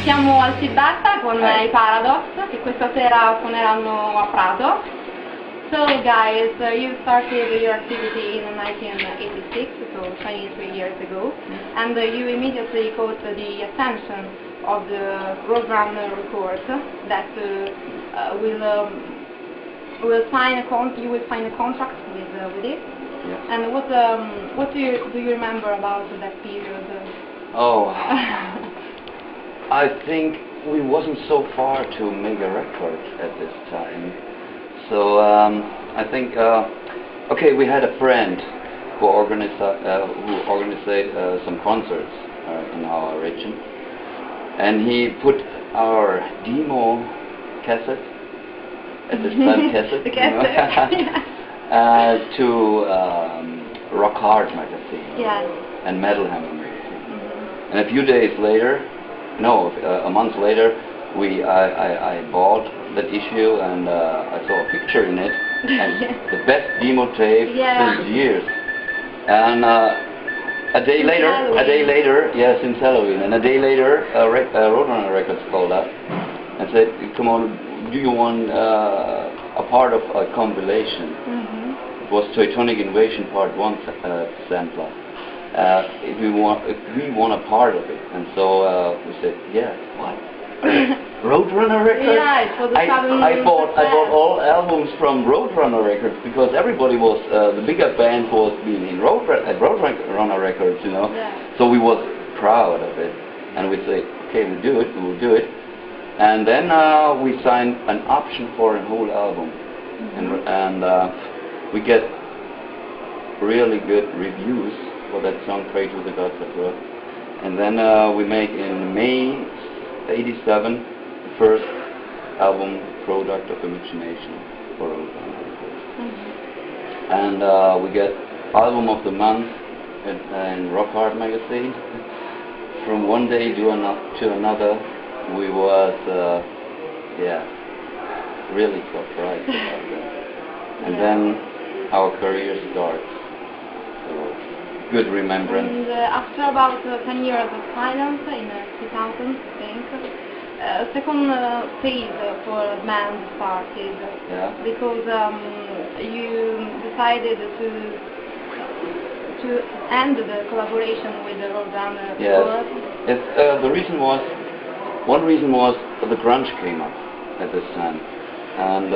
Siamo al Siddhartha con i Paradox, che questa sera suoneranno a Prato. So guys, you started your activity in 1986, so 23 years ago, and you immediately caught the attention of the Roadrunner record that will sign you will sign a contract with it. Yes. And what do you remember about that period? Oh, I think we wasn't so far to make a record at this time. So I think okay, we had a friend who organized some concerts in our region, and he put our demo cassette at this time cassette, the cassette. to Rock Hard magazine, Yes. and Metal Hammer magazine. And a few days later, no, a month later, I bought that issue, and I saw a picture in it, and the best demo tape since years. And a day later, yes, since Halloween, and a day later, Roadrunner Records called up and said, "Come on, do you want a part of a compilation?" It was Teutonic Invasion Part 1 sampler. If we want a part of it, and so we said, "Yeah, what? Roadrunner Records?" Yeah, it was I bought all albums from Roadrunner Records because everybody was the bigger band was being in Roadrunner Records, you know. Yeah. So we was proud of it, and we said, "Okay, we will do it." And then we signed an option for a whole album, and we get really good reviews for that song, "Pray to the Gods Above." And then we made in May '87 the first album, Product of Imagination, for Roadrunner Records. And we get Album of the Month in Rock Hard magazine. From one day to another, we was really surprised about that. And then our career starts. So good remembrance. And after about 10 years of silence in 2000, I think, a second phase for the band started. Yeah. Because you decided to end the collaboration with the Roadrunner. Yes. One reason was the grunge came up at this time, and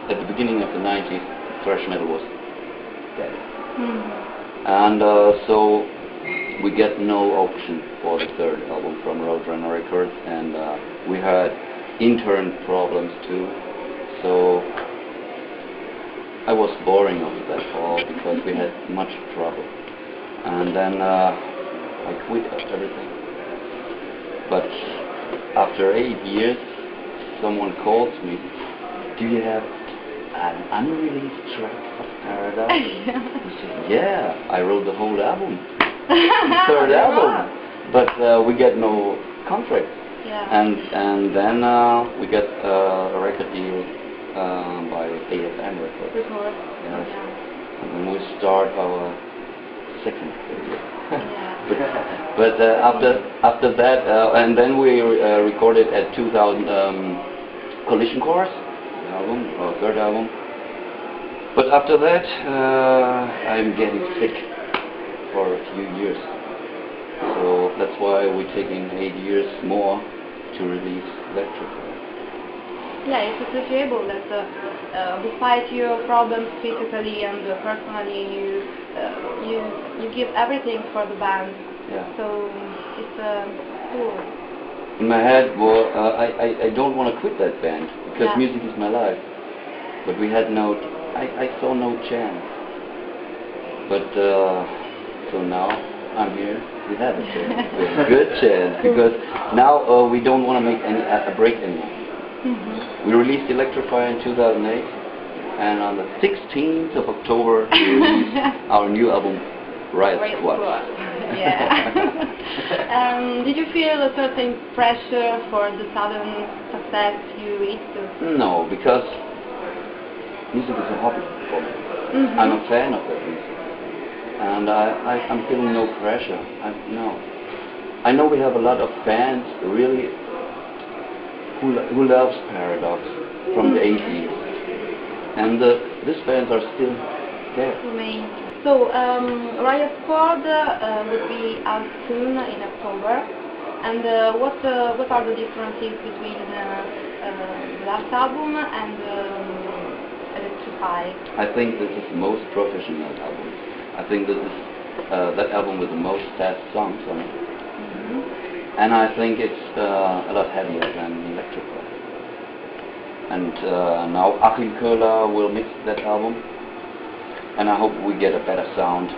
at the beginning of the 90s, thrash metal was dead. And so we get no option for the third album from Roadrunner Records, and we had intern problems too. So I was boring of that fall because we had much trouble, and then I quit everything. But after 8 years, someone calls me, "Do you have an unreleased track of Paradise?" I said, "Yeah, I wrote the whole album, the third album, but we get no contract." Yeah. And then we get a record deal by AFM Records. Yes. Yeah. And then we start our second career. But after that, and then we recorded at 2000 Collision Course, the album, our third album. But after that, I'm getting sick for a few years. So that's why we're taking 8 years more to release Electrify. Yeah, it's appreciable that despite your problems physically and personally, you give everything for the band. Yeah. So it's cool. In my head, well, I don't want to quit that band because music is my life. But we had I saw no chance. But so now I'm here. We have a chance. We have a good chance because now we don't want to make a break anymore. We released Electrify in 2008, and on the 16th of October we released our new album, Riot Squad. Yeah. Did you feel a certain pressure for the sudden success you reached? No, because music is a hobby for me. I'm a fan of that music, and I'm feeling no pressure. No. I know we have a lot of fans really who loves Paradox from the 80s, and these bands are still there. So Riot Squad would be out soon in October, and what are the differences between the last album and Electrify? I think this is the most professional album. I think this is that album with the most sad songs on it. And I think it's a lot heavier than Electrify. And now Achim Köhler will mix that album, and I hope we get a better sound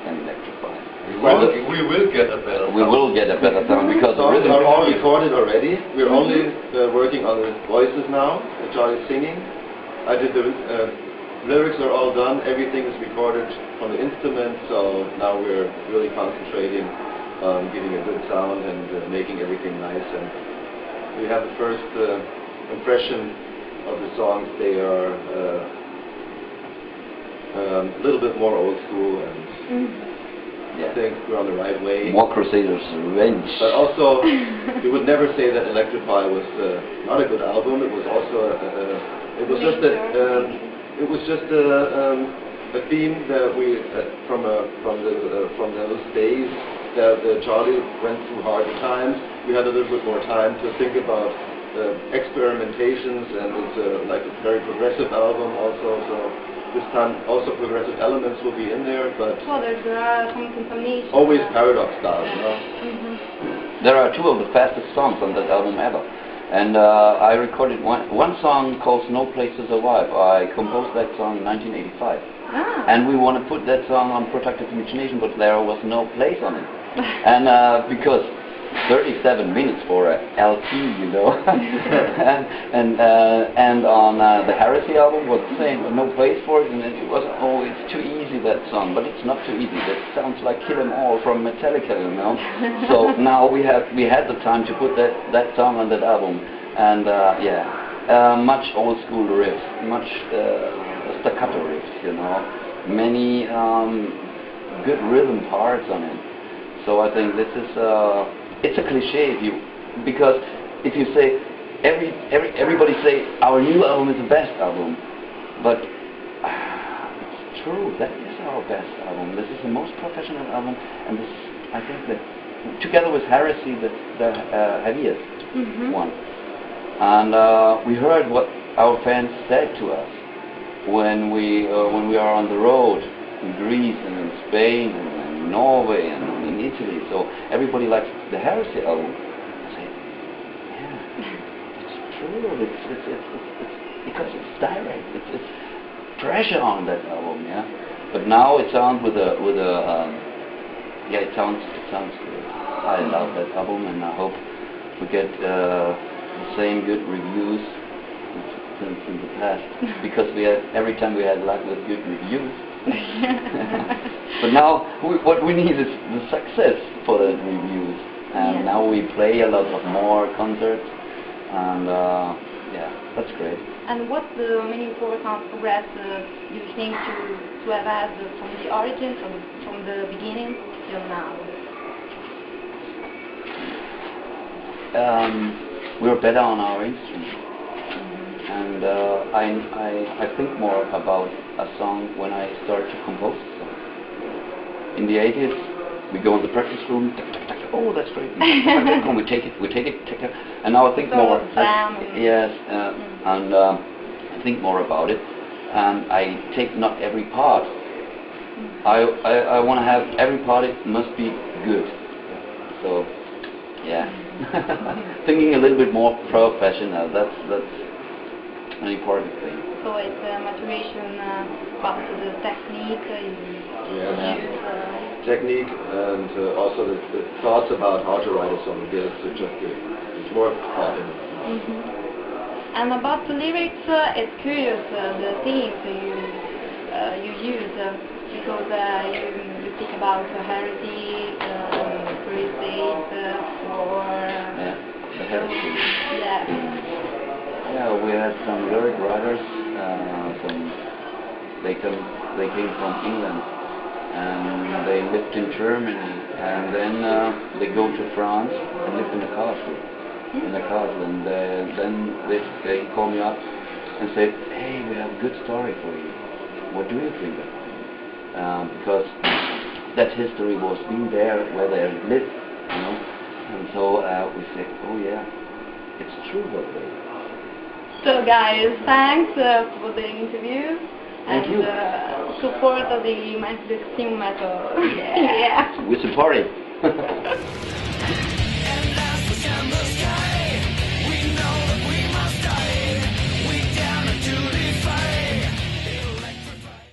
than Electrify. We will get a better sound. We will get a better sound because the songs rhythm are all recorded already. We're only working on the voices now. Charlie's singing. I did the lyrics are all done. Everything is recorded on the instrument. So now we're really concentrating on getting a good sound and making everything nice. And we have the first impression of the songs. They are a little bit more old school, and I think we're on the right way. More Crusaders Revenge. But also, you would never say that Electrify was not a good album. It was also it was just a theme that we from those days that Charlie went through hard times. We had a little bit more time to think about experimentations, and it's like a very progressive album also. So this time also progressive elements will be in there, but there are some contamination. Always Paradox style, you know. There are two of the fastest songs on that album ever. And I recorded one song called No Place to Survive. I composed that song in 1985. And we want to put that song on Protective Imagination, but there was no place on it. And because 37 minutes for a LP, you know. and on the Heresy album was the same, no place for it, and it was, oh, it's too easy, that song, but it's not too easy. That sounds like Kill 'Em All from Metallica, you know. So now we had the time to put that song on that album, and much old school riffs, much staccato riffs, you know, many good rhythm parts on it. So I think this is it's a cliche because if you say everybody say our new album is the best album, but it's true, that is our best album. This is the most professional album, and this, I think, that together with Heresy, the heaviest one. And we heard what our fans said to us when we are on the road in Greece and in Spain and in Norway and in Italy. So everybody likes the Heresy album. I say, yeah, it's true. It's because it's direct. It's pressure on that album, yeah. But now it sounds it sounds good. I love that album, and I hope we get the same good reviews since in the past, because every time we had luck with good reviews. But now what we need is the success for the reviews, and now we play a lot of more concerts, and that's great. And what's the main important progress you think to have had from the origin, from the beginning till now? We're better on our instrument. And I think more about a song when I start to compose a song. In the 80s, we go in the practice room, oh, that's great. And we take it, and now I think more. And I think more about it, and I take not every part. I want to have every part. It must be good. So, yeah, thinking a little bit more professional. That's an important thing. So it's maturation about the technique you use. Technique, and also the thoughts about how to write a song. It's more thought in it. And about the lyrics, it's curious the themes you use because you speak about heresy, crusade, war. The heresy. Yeah, we had some lyric writers. They came from England, and they lived in Germany, and then they go to France and lived in a castle. in the castle, and then he called me up and said, "Hey, we have a good story for you. What do you think of it?" Because that history was being there where they lived, you know. And so we said, "Oh yeah, it's true what they." So guys, thanks for the interview. Thank and you. Support the steam metal. Yeah. Yeah. We support it.